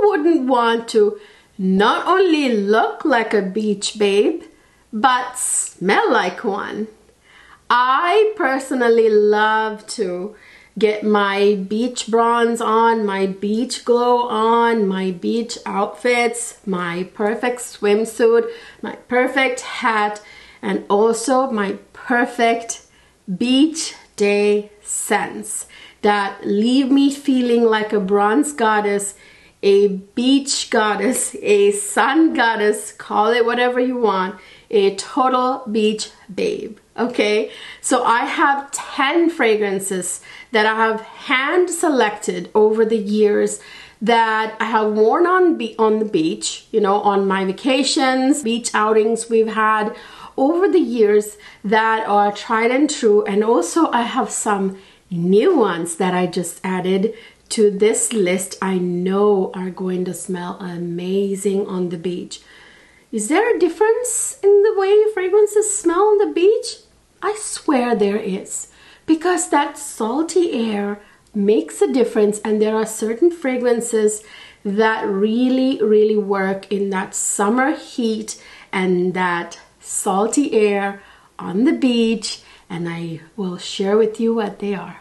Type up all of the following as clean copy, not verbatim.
wouldn't want to not only look like a beach babe, but smell like one? I personally love to get my beach bronze on, my beach glow on, my beach outfits, my perfect swimsuit, my perfect hat, and also my perfect beach day scents that leave me feeling like a bronze goddess, a beach goddess, a sun goddess, call it whatever you want, a total beach babe. Okay, so I have 10 fragrances that I have hand selected over the years that I have worn on the beach, you know, on my vacations, beach outings we've had over the years that are tried and true. And also I have some new ones that I just added to this list I know are going to smell amazing on the beach. Is there a difference in the way fragrances smell on the beach? I swear there is, because that salty air makes a difference, and there are certain fragrances that really work in that summer heat and that salty air on the beach, and I will share with you what they are.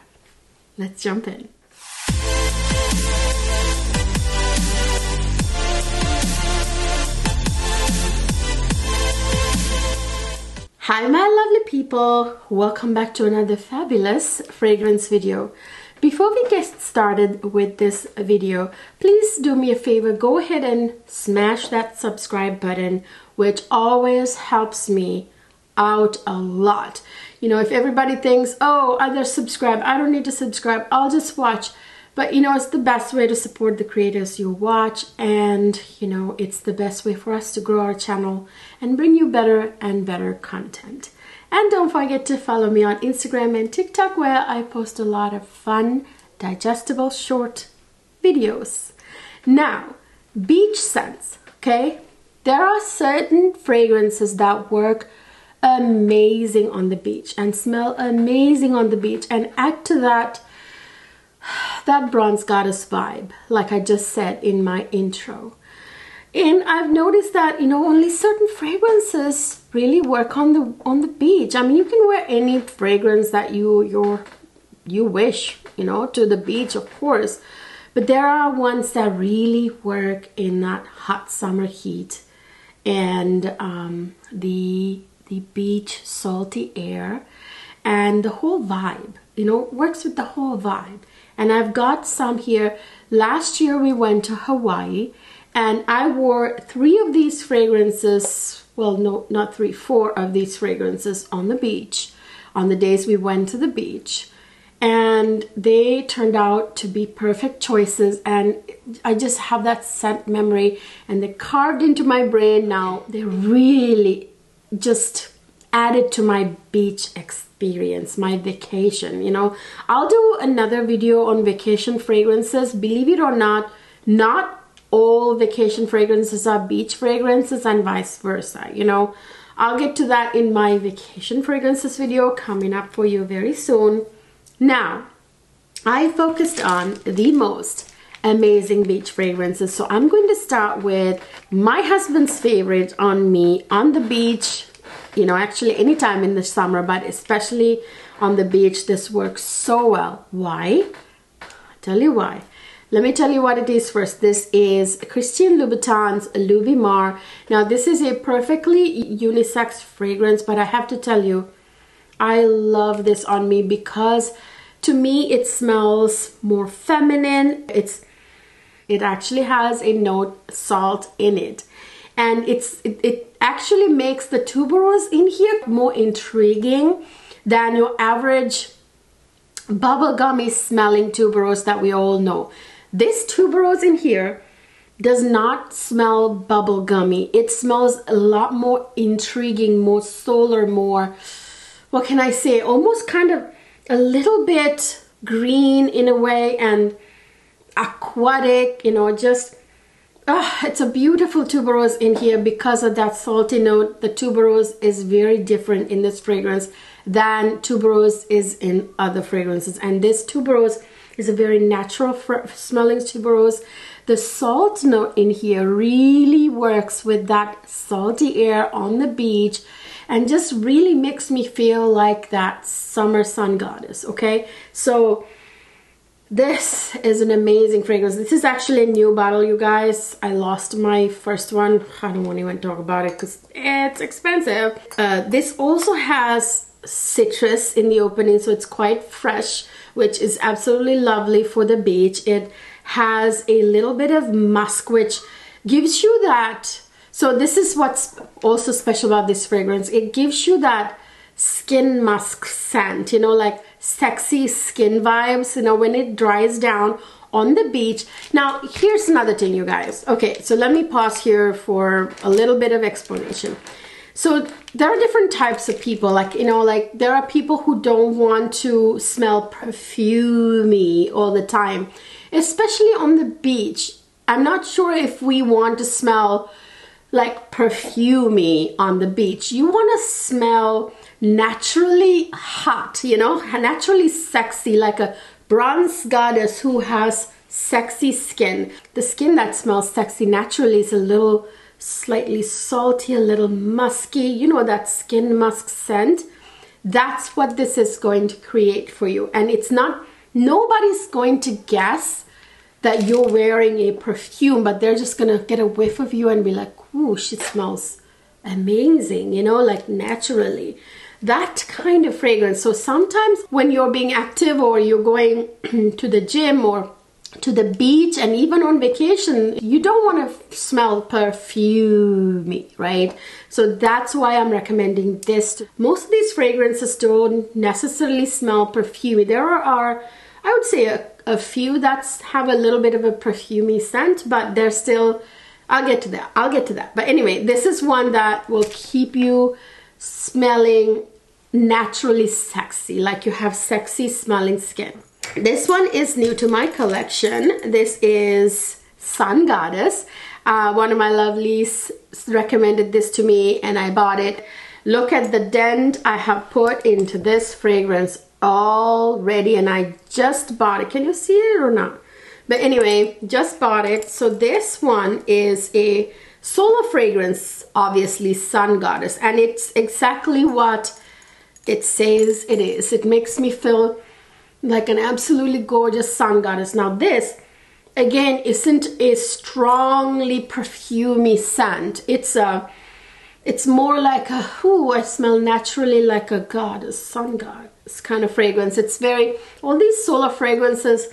Let's jump in. Hi my lovely people, welcome back to another fabulous fragrance video. Before we get started with this video, please do me a favor, go ahead and smash that subscribe button, which always helps me out a lot. You know, if everybody thinks, oh, others subscribe, I don't need to subscribe, I'll just watch. But you know, it's the best way to support the creators you watch, and you know, it's the best way for us to grow our channel and bring you better and better content. And don't forget to follow me on Instagram and TikTok, where I post a lot of fun, digestible, short videos. Now, beach scents, okay? There are certain fragrances that work amazing on the beach and smell amazing on the beach and add to that bronze goddess vibe, like I just said in my intro. And I've noticed that, you know, only certain fragrances really work on the beach. I mean, you can wear any fragrance that you wish, you know, to the beach, of course. But there are ones that really work in that hot summer heat, and the beach salty air and the whole vibe, you know, works with the whole vibe. And I've got some here. Last year we went to Hawaii, and I wore 3 of these fragrances, well, no, not 3, 4 of these fragrances on the beach, on the days we went to the beach. And they turned out to be perfect choices, and I just have that scent memory, and they're carved into my brain now. They really just added to my beach experience, my vacation, you know. I'll do another video on vacation fragrances. Believe it or not all vacation fragrances are beach fragrances, and vice versa, you know. I'll get to that in my vacation fragrances video coming up for you very soon. Now, I focused on the most amazing beach fragrances, so I'm going to start with my husband's favorite on me on the beach. You know, actually anytime in the summer, but especially on the beach, this works so well. Why? I'll tell you why. Let me tell you what it is first. This is Christian Louboutin's Louis Mar. Now, this is a perfectly unisex fragrance, but I have to tell you, I love this on me because to me it smells more feminine. It actually has a note salt in it. And it actually makes the tuberose in here more intriguing than your average bubblegummy smelling tuberose that we all know. This tuberose in here does not smell bubblegummy. It smells a lot more intriguing, more solar, more, what can I say, almost kind of a little bit green in a way, and aquatic, you know, just it's a beautiful tuberose in here because of that salty note. The tuberose is very different in this fragrance than tuberose is in other fragrances, and this tuberose is a very natural smelling tuberose. the salt note in here really works with that salty air on the beach and just really makes me feel like that summer sun goddess, okay? So this is an amazing fragrance. This is actually a new bottle, you guys. I lost my first one. I don't want to even talk about it because it's expensive. This also has citrus in the opening, so it's quite fresh, which is absolutely lovely for the beach. It has a little bit of musk, which gives you that. So this is what's also special about this fragrance. It gives you that skin musk scent, you know, like sexy skin vibes, you know, when it dries down on the beach. Now, here's another thing, you guys. Okay, so let me pause here for a little bit of explanation. So there are different types of people, like, you know, like there are people who don't want to smell perfumey all the time, especially on the beach. I'm not sure if we want to smell like perfumey on the beach. You want to smell naturally hot, you know, naturally sexy, like a bronze goddess who has sexy skin. The skin that smells sexy naturally is a little slightly salty, a little musky, you know, that skin musk scent. That's what this is going to create for you. And it's not, nobody's going to guess that you're wearing a perfume, but they're just gonna get a whiff of you and be like, ooh, she smells amazing, you know, like naturally. That kind of fragrance. So sometimes when you're being active or you're going to the gym or to the beach and even on vacation, you don't want to smell perfumey, right? So that's why I'm recommending this. Most of these fragrances don't necessarily smell perfumey. There are, I would say, a few that have a little bit of a perfumey scent, but they're still, I'll get to that. But anyway, this is one that will keep you smelling naturally sexy, like you have sexy smelling skin. This one is new to my collection. This is Sun Goddess. One of my lovelies recommended this to me and I bought it. Look at the dent I have put into this fragrance already, and I just bought it. Can you see it or not? But anyway, just bought it. So this one is a solo fragrance, obviously Sun Goddess, and it's exactly what it says it is. It makes me feel like an absolutely gorgeous sun goddess. Now this, again, isn't a strongly perfumey scent. It's more like a, ooh, I smell naturally like a goddess, sun goddess kind of fragrance. It's very, all these solar fragrances,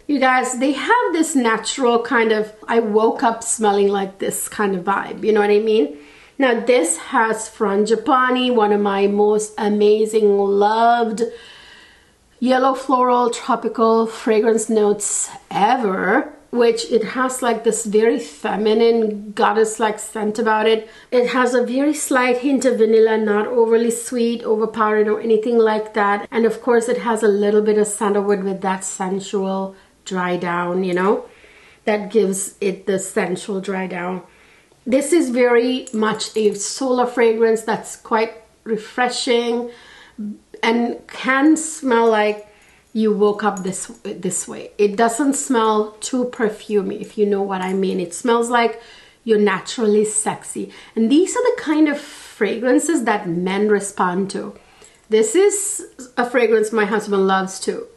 you guys, they have this natural kind of, I woke up smelling like this kind of vibe, you know what I mean? Now this has Frangipani, one of my most amazing, loved yellow floral tropical fragrance notes ever, which it has like this very feminine goddess-like scent about it. It has a very slight hint of vanilla, not overly sweet, overpowering or anything like that. And of course it has a little bit of sandalwood with that sensual dry down, you know, that gives it the sensual dry down. This is very much a solar fragrance that's quite refreshing and can smell like you woke up this way. It doesn't smell too perfumey, if you know what I mean. It smells like you're naturally sexy. And these are the kind of fragrances that men respond to. This is a fragrance my husband loves too.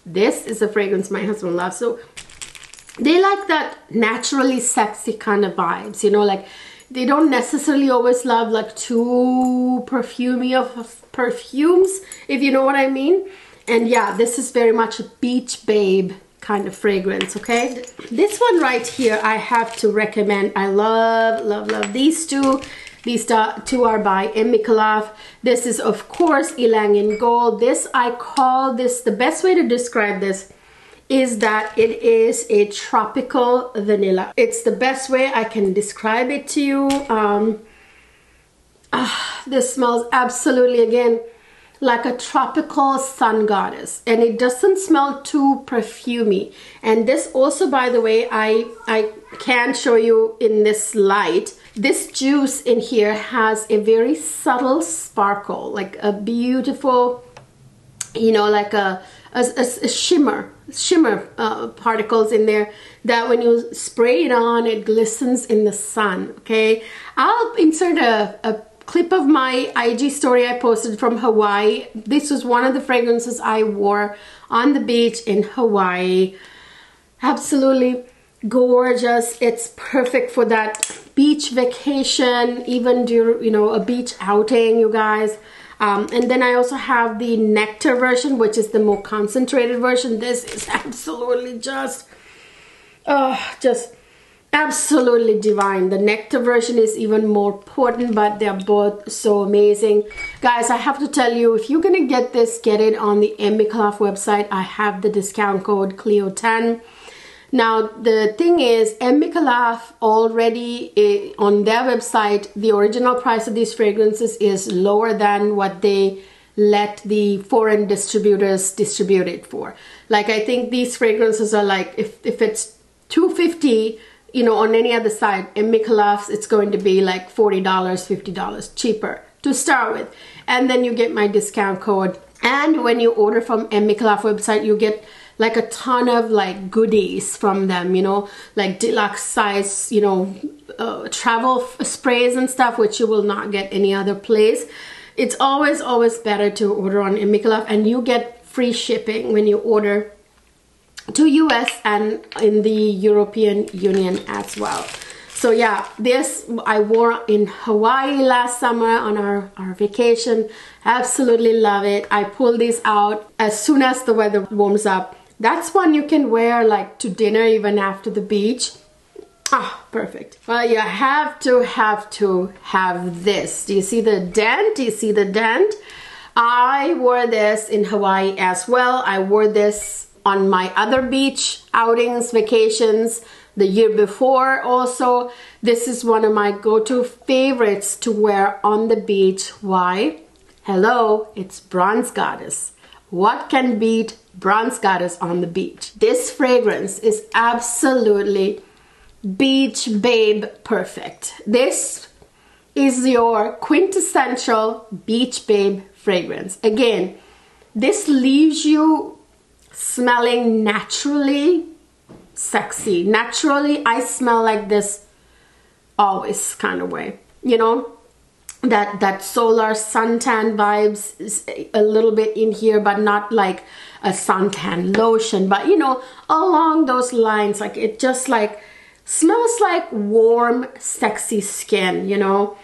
This is a fragrance my husband loves. So they like that naturally sexy kind of vibes, you know, like they don't necessarily always love like too perfumey of perfumes, if you know what I mean. And yeah, this is very much a beach babe kind of fragrance, okay? This one right here, I have to recommend. I love these two. These two are by M. Micallef. This is, of course, Ylang in Gold. This, I call this, the best way to describe this is that it is a tropical vanilla. It's the best way I can describe it to you. This smells absolutely, again, like a tropical sun goddess, and it doesn't smell too perfumey. And this also, by the way, I can show you in this light. This juice in here has a very subtle sparkle, like a beautiful, you know, like a shimmer shimmer particles in there that when you spray it on, it glistens in the sun. Okay, I'll insert a clip of my IG story I posted from Hawaii. This was one of the fragrances I wore on the beach in Hawaii. Absolutely gorgeous. It's perfect for that beach vacation, even during, you know, a beach outing, you guys. And then I also have the nectar version, which is the more concentrated version. This is absolutely just absolutely divine. The nectar version is even more potent, but they're both so amazing. Guys, I have to tell you, if you're gonna get this, get it on the Emmiclough website. I have the discount code Cleo10. Now, the thing is, Emmiclough already on their website, the original price of these fragrances is lower than what they let the foreign distributors distribute it for. Like, I think these fragrances are like, if it's $250, you know, on any other side, Emmiclough's, it's going to be like $40, $50 cheaper to start with. And then you get my discount code. And when you order from Emmiclough website, you get like a ton of like goodies from them, you know, like deluxe size, you know, travel sprays and stuff, which you will not get any other place. It's always better to order on Emmiclough, and you get free shipping when you order to US and in the European Union as well. So yeah, this I wore in Hawaii last summer on our vacation. Absolutely love it. I pulled these out as soon as the weather warms up. That's one you can wear like to dinner even after the beach. Ah, perfect. Well, you have to have this. Do you see the dent? Do you see the dent? I wore this in Hawaii as well. I wore this on my other beach outings, vacations, the year before also. This is one of my go-to favorites to wear on the beach. Why? Hello, it's Bronze Goddess. What can beat Bronze Goddess on the beach? This fragrance is absolutely beach babe perfect. This is your quintessential beach babe fragrance. Again, this leaves you smelling naturally sexy. Naturally, I smell like this always kind of way, you know, that solar suntan vibes is a little bit in here, but not like a suntan lotion, but you know, along those lines. Like, it just like smells like warm sexy skin, you know.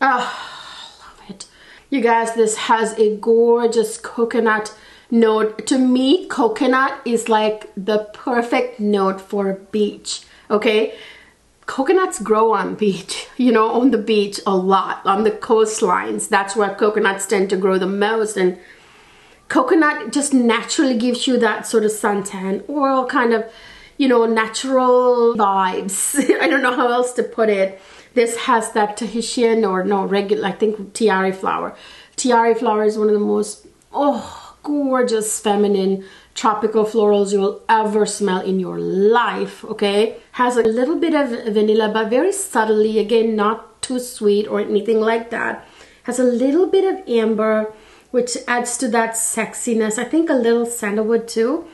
Oh, love it, you guys. This has a gorgeous coconut note. To me, coconut is like the perfect note for a beach. Okay, coconuts grow on beach, you know, on the beach a lot, on the coastlines. That's where coconuts tend to grow the most, and coconut just naturally gives you that sort of suntan oil kind of, you know, natural vibes. I don't know how else to put it. This has that Tahitian, or no, regular, I think tiare flower. Tiare flower is one of the most, gorgeous feminine tropical florals you will ever smell in your life. Okay, has a little bit of vanilla, but very subtly, again, not too sweet or anything like that. Has a little bit of amber, which adds to that sexiness. I think a little sandalwood too.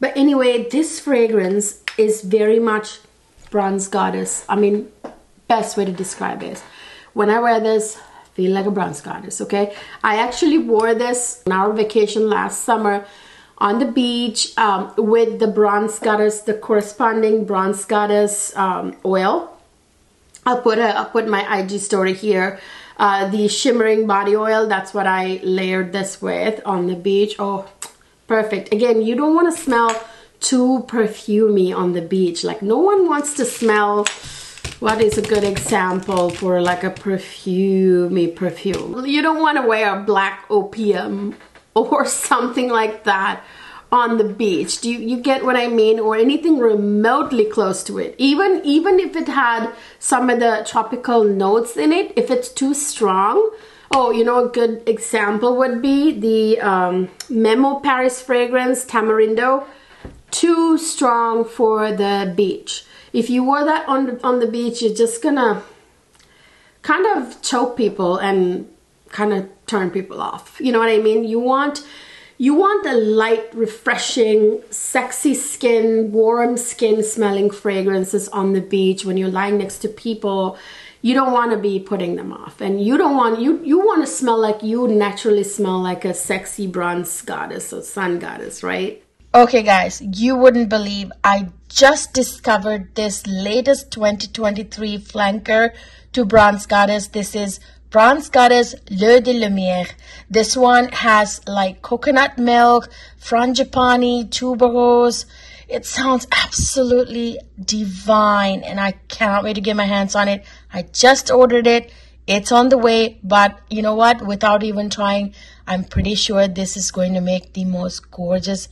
But anyway, this fragrance is very much Bronze Goddess. I mean, best way to describe it. When I wear this, I feel like a Bronze Goddess. Okay, I actually wore this on our vacation last summer on the beach with the Bronze Goddess, the corresponding Bronze Goddess oil. I'll put my IG story here. The shimmering body oil, that's what I layered this with on the beach. Oh, perfect. Again, you don't want to smell too perfumey on the beach. Like, no one wants to smell. What is a good example for like a perfumey perfume? You don't want to wear black opium or something like that on the beach. Do you get what I mean? Or anything remotely close to it. Even if it had some of the tropical notes in it, if it's too strong. Oh, you know, a good example would be the Memo Paris fragrance, Tamarindo. Too strong for the beach. If you wore that on the beach, you're just gonna kind of choke people and kind of turn people off. You know what I mean? You want You want a light, refreshing, sexy skin, warm skin smelling fragrances on the beach when you're lying next to people. You don't want to be putting them off, and you don't want, you want to smell like you naturally smell like a sexy bronze goddess or sun goddess, right? Okay guys, you wouldn't believe I just discovered this latest 2023 flanker to Bronze Goddess. This is Bronze Goddess Le de Lumière. This one has like coconut milk, frangipani, tuberose. It sounds absolutely divine and I cannot wait to get my hands on it. I just ordered it. It's on the way, but you know what? Without even trying, I'm pretty sure this is going to make the most gorgeous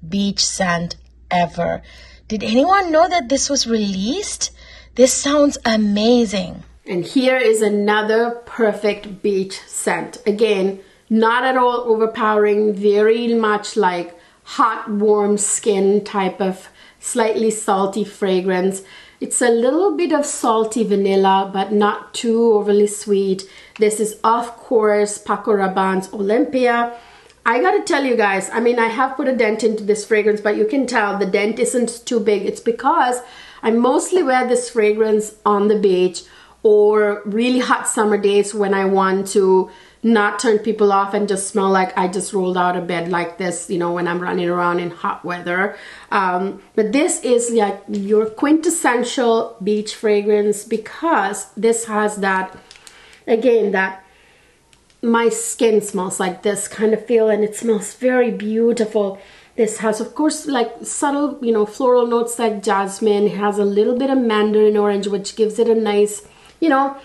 beach scent ever. Did anyone know that this was released? This sounds amazing. And here is another perfect beach scent. Again, not at all overpowering, very much like hot, warm skin type of slightly salty fragrance. It's a little bit of salty vanilla, but not too overly sweet. This is, of course, Paco Rabanne's Olympia. I gotta tell you guys, I mean, I have put a dent into this fragrance, but you can tell the dent isn't too big. It's because I mostly wear this fragrance on the beach or really hot summer days when I want to not turn people off and just smell like I just rolled out of bed like this, you know, when I'm running around in hot weather. But this is like your quintessential beach fragrance because this has that, again, that my skin smells like this kind of feel, and it smells very beautiful. This has, of course, like subtle, you know, floral notes like jasmine. It has a little bit of mandarin orange, which gives it a nice, you know,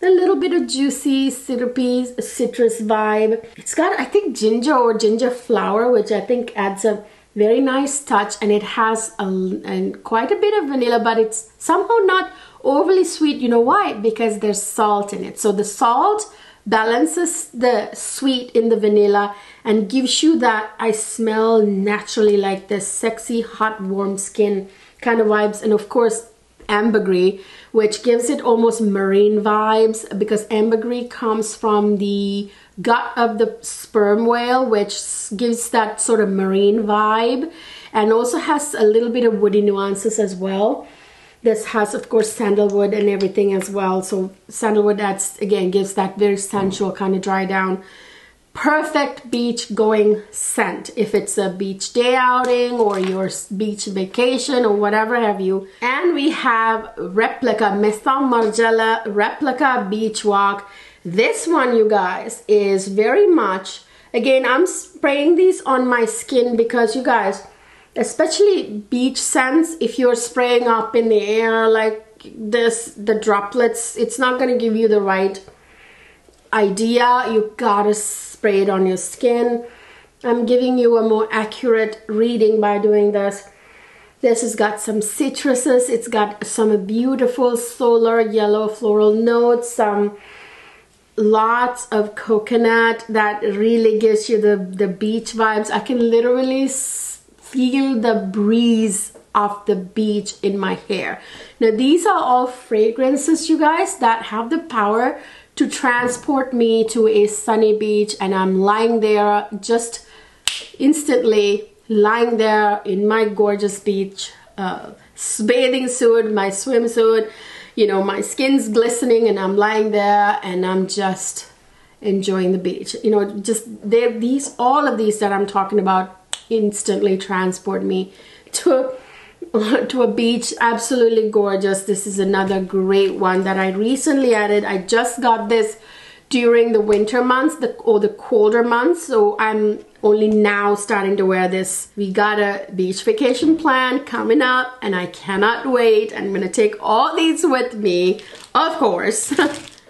a little bit of juicy, syrupy, citrus vibe. It's got, I think, ginger or ginger flower, which I think adds a very nice touch, and it has quite a bit of vanilla, but it's somehow not overly sweet. You know why? Because there's salt in it. So the salt balances the sweet in the vanilla and gives you that I smell naturally like this sexy, hot, warm skin kind of vibes. And of course, ambergris, which gives it almost marine vibes because ambergris comes from the gut of the sperm whale, which gives that sort of marine vibe and also has a little bit of woody nuances as well. This has, of course, sandalwood and everything as well. So sandalwood adds, again, gives that very sensual kind of dry down. Perfect beach going scent if it's a beach day outing or your beach vacation or whatever have you. And we have Replica, Maison Margiela Replica Beach Walk. This one, you guys, is very much, again, I'm spraying these on my skin because, you guys, especially beach scents, if you're spraying up in the air like this, the droplets, it's not going to give you the right idea. You gotta spray it on your skin. I'm giving you a more accurate reading by doing this. This has got some citruses. It's got some beautiful solar yellow floral notes, some lots of coconut that really gives you the beach vibes. I can literally feel the breeze of the beach in my hair. Now these are all fragrances, you guys, that have the power to transport me to a sunny beach, and I'm lying there just instantly, lying there in my gorgeous beach bathing suit, my swimsuit, you know, my skin's glistening and I'm lying there and I'm just enjoying the beach. You know, just all of these that I'm talking about instantly transport me to a beach. Absolutely gorgeous. This is another great one that I recently added. I just got this during the winter months or the colder months, so I'm only now starting to wear this. We got a beach vacation plan coming up and I cannot wait. I'm gonna take all these with me, of course.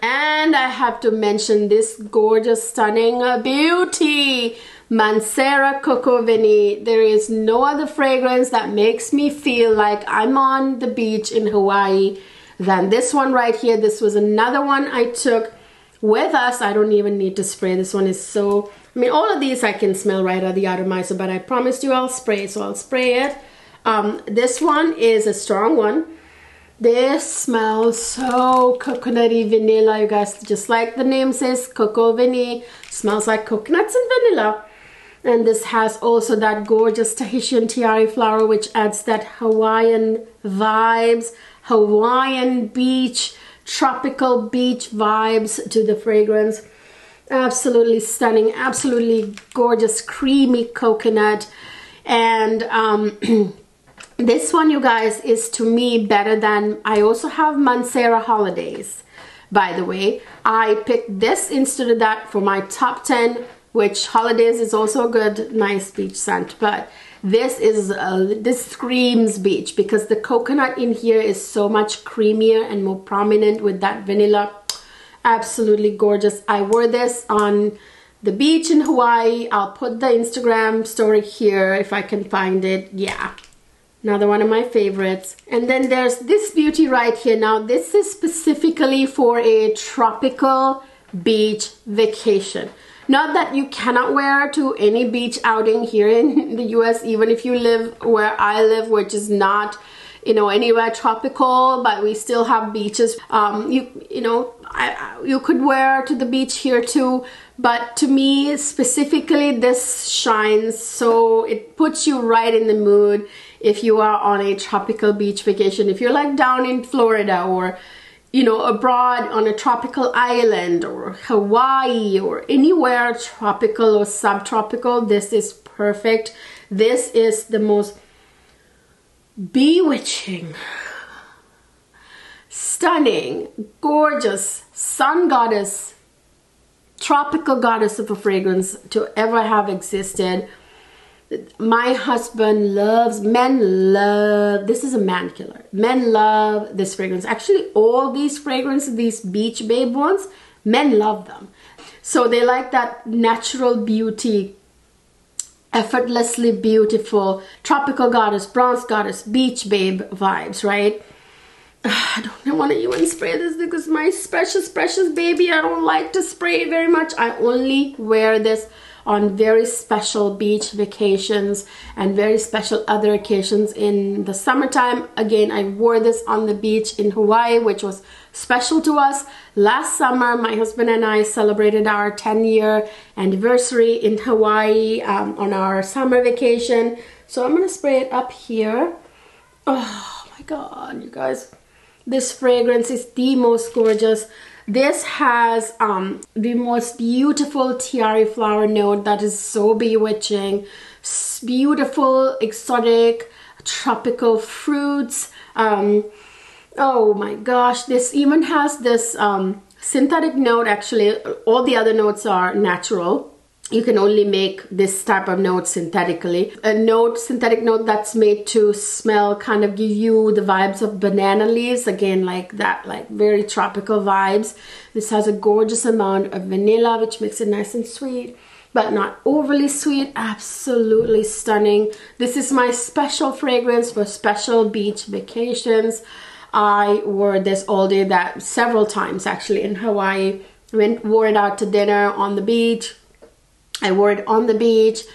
And I have to mention this gorgeous, stunning beauty, Mancera Coco Vinny. There is no other fragrance that makes me feel like I'm on the beach in Hawaii than this one right here. This was another one I took with us. I don't even need to spray. This one is so, I mean, all of these I can smell right out of the atomizer, but I promised you I'll spray, so I'll spray it. This one is a strong one. This smells so coconutty vanilla, you guys. Just like the name says, Coco Vinny. Smells like coconuts and vanilla. And this has also that gorgeous Tahitian tiara flower, which adds that Hawaiian vibes, Hawaiian beach, tropical beach vibes to the fragrance. Absolutely stunning, absolutely gorgeous, creamy coconut. And this one, you guys, is to me better than, I also have Mancera Holidays, by the way. I picked this instead of that for my top 10, which Holidays is also a good, nice beach scent. But this is, this screams beach because the coconut in here is so much creamier and more prominent with that vanilla. Absolutely gorgeous. I wore this on the beach in Hawaii. I'll put the Instagram story here if I can find it. Yeah, another one of my favorites. And then there's this beauty right here. Now this is specifically for a tropical beach vacation. Not that you cannot wear to any beach outing here in the US, even if you live where I live, which is not, you know, anywhere tropical, but we still have beaches. You could wear to the beach here too, but to me specifically this shines, so it puts you right in the mood if you are on a tropical beach vacation. If you're like down in Florida or, you know, abroad on a tropical island or Hawaii or anywhere tropical or subtropical, this is perfect. This is the most bewitching, stunning, gorgeous sun goddess, tropical goddess of a fragrance to ever have existed. My husband loves, men love, this is a man killer. Men love this fragrance. Actually, all these fragrances, these beach babe ones, men love them. So they like that natural beauty, effortlessly beautiful, tropical goddess, bronze goddess, beach babe vibes, right? I don't want to even spray this because my precious baby, I don't like to spray it very much. I only wear this on very special beach vacations and very special other occasions in the summertime. Again, I wore this on the beach in Hawaii, which was special to us. Last summer, my husband and I celebrated our 10-year anniversary in Hawaii on our summer vacation. So I'm gonna spray it up here. Oh my God, you guys. This fragrance is the most gorgeous. This has the most beautiful tiara flower note that is so bewitching. Beautiful, exotic, tropical fruits. Oh my gosh, this even has this synthetic note. Actually, all the other notes are natural. You can only make this type of note synthetically. A synthetic note that's made to smell, kind of give you the vibes of banana leaves. Again, like that, like very tropical vibes. This has a gorgeous amount of vanilla, which makes it nice and sweet, but not overly sweet. Absolutely stunning. This is my special fragrance for special beach vacations. I wore this all day, several times actually in Hawaii. Wore it out to dinner on the beach. I wore it on the beach.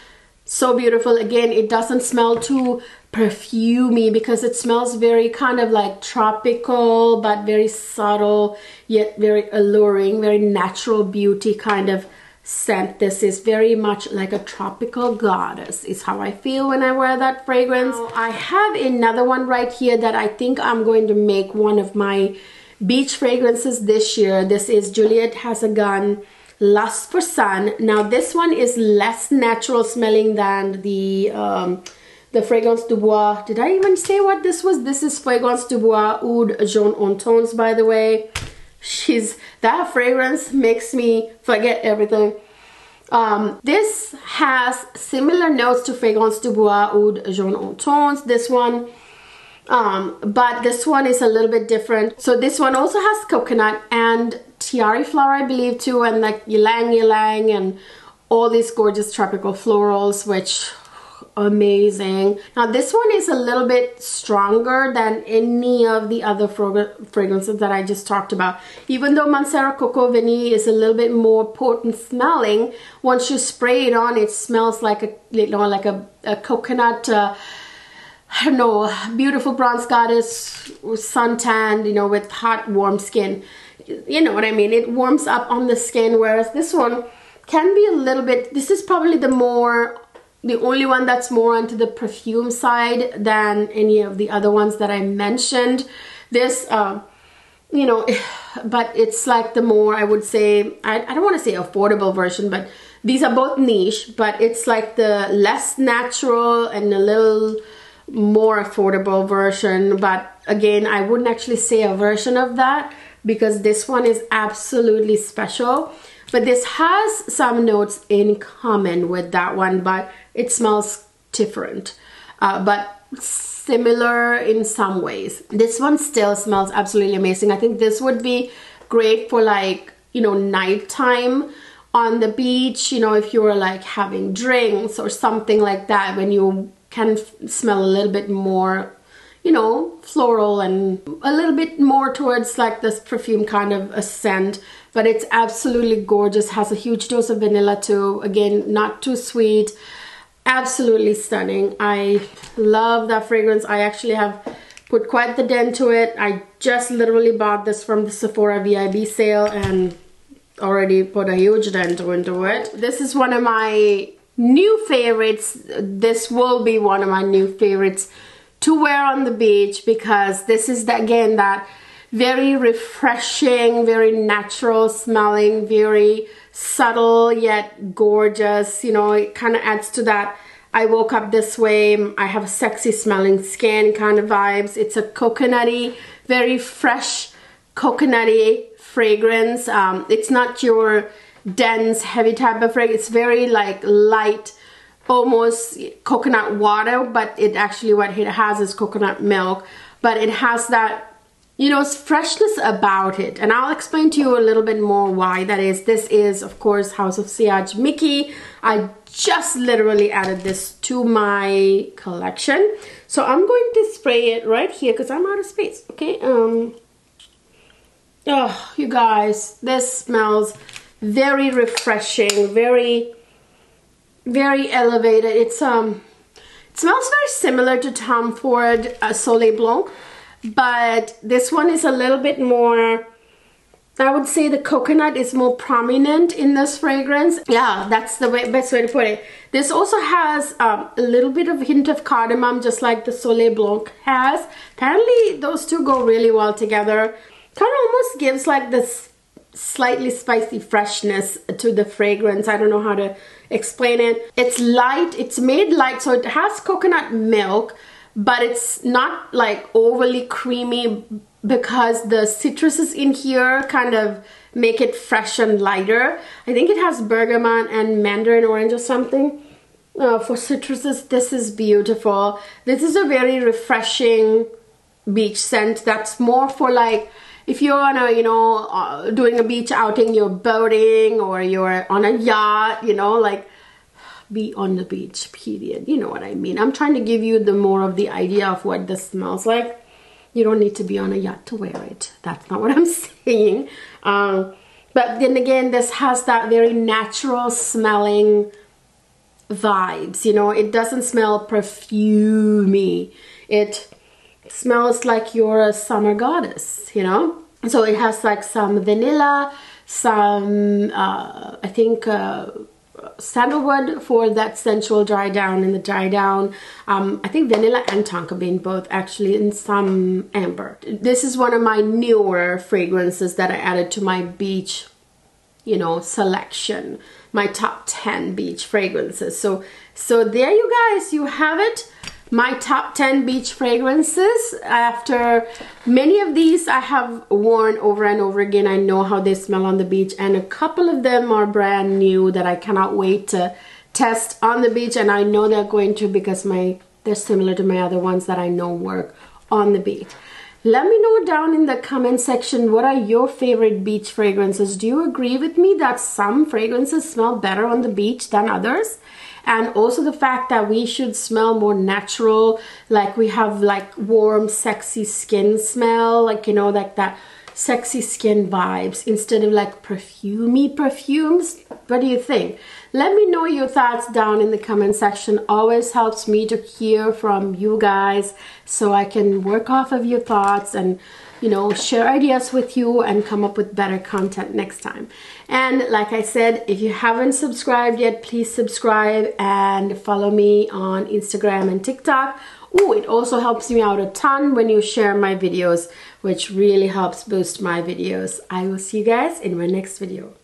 So beautiful. Again, it doesn't smell too perfumey because it smells very kind of like tropical, but very subtle, yet very alluring, very natural beauty kind of scent. This is very much like a tropical goddess is how I feel when I wear that fragrance. Now, I have another one right here that I think I'm going to make one of my beach fragrances this year. This is Juliette Has a Gun Lust for Sun. Now this one is less natural smelling than the Fragrance du Bois. Did I even say what this was? This is Fragrance du Bois Oud Jaune en Tones, by the way. That fragrance makes me forget everything. This has similar notes to Fragrance du Bois Oud Jaune en Tones, this one. But this one is a little bit different. So this one also has coconut and tiara flower, I believe, too, and like ylang and all these gorgeous tropical florals, which amazing. Now this one is a little bit stronger than any of the other fragrances that I just talked about. Even though Mancera Coco Vinny is a little bit more potent smelling, once you spray it on, it smells like a coconut. I don't know, beautiful bronze goddess, suntanned, you know, with hot, warm skin. You know what I mean? It warms up on the skin, whereas this one can be a little bit, this is probably the only one that's more onto the perfume side than any of the other ones that I mentioned. This, you know, but it's like the more, I would say, I don't want to say affordable version, but these are both niche, but it's like the less natural and a little more affordable version. But again, I wouldn't actually say a version of that because this one is absolutely special. But this has some notes in common with that one, but it smells different, but similar in some ways. This one still smells absolutely amazing. I think this would be great for, like, you know, nighttime on the beach, you know, if you were like having drinks or something like that, when you can smell a little bit more, you know, floral and a little bit more towards like this perfume kind of a scent. But it's absolutely gorgeous, has a huge dose of vanilla too. Again, not too sweet, absolutely stunning. I love that fragrance. I actually have put quite the dent to it. I just literally bought this from the Sephora VIB sale and already put a huge dent into it. This is one of my new favorites. This will be one of my new favorites to wear on the beach because this is, again, that very refreshing, very natural smelling, very subtle yet gorgeous. You know, it kind of adds to that I woke up this way, I have a sexy smelling skin kind of vibes. It's a coconutty, very fresh coconutty fragrance. It's not your dense, heavy type of fragrance. It's very like light, almost coconut water, but it actually, what it has is coconut milk, but it has that, you know, freshness about it. And I'll explain to you a little bit more why that is. This is, of course, House of Sillage Mickey. I just literally added this to my collection. So I'm going to spray it right here because I'm out of space, okay? Oh, you guys, this smells very refreshing, very, very elevated. It smells very similar to Tom Ford Soleil Blanc, but this one is a little bit more, I would say the coconut is more prominent in this fragrance. Yeah, that's the best way to put it. This also has a little bit of hint of cardamom, just like the Soleil Blanc has. Apparently those two go really well together. Kind of almost gives like this slightly spicy freshness to the fragrance. I don't know how to explain it. It's light, it's made light, so it has coconut milk, but it's not like overly creamy because the citruses in here kind of make it fresh and lighter. I think it has bergamot and mandarin orange or something. For citruses, this is beautiful. This is a very refreshing beach scent that's more for like, if you're on a, you know, doing a beach outing, you're boating or you're on a yacht, you know, like be on the beach, period. You know what I mean? I'm trying to give you the more of the idea of what this smells like. You don't need to be on a yacht to wear it. That's not what I'm saying. But then again, this has that very natural smelling vibes. You know, it doesn't smell perfumey. It smells like you're a summer goddess, you know? So it has like some vanilla, some, I think, sandalwood for that sensual dry down in the dry down. I think vanilla and tonka bean both actually, and some amber. This is one of my newer fragrances that I added to my beach, you know, selection, my top 10 beach fragrances. So there you guys, you have it. My top 10 beach fragrances. After many of these I have worn over and over again. I know how they smell on the beach, and a couple of them are brand new that I cannot wait to test on the beach, and I know they're going to because they're similar to my other ones that I know work on the beach. Let me know down in the comment section, what are your favorite beach fragrances? Do you agree with me that some fragrances smell better on the beach than others? And also the fact that we should smell more natural, like we have like warm, sexy skin smell, like, you know, like that sexy skin vibes instead of like perfumey perfumes. What do you think? Let me know your thoughts down in the comment section. Always helps me to hear from you guys so I can work off of your thoughts and, you know, share ideas with you and come up with better content next time. And like I said, if you haven't subscribed yet, please subscribe and follow me on Instagram and TikTok. Oh, it also helps me out a ton when you share my videos, which really helps boost my videos. I will see you guys in my next video.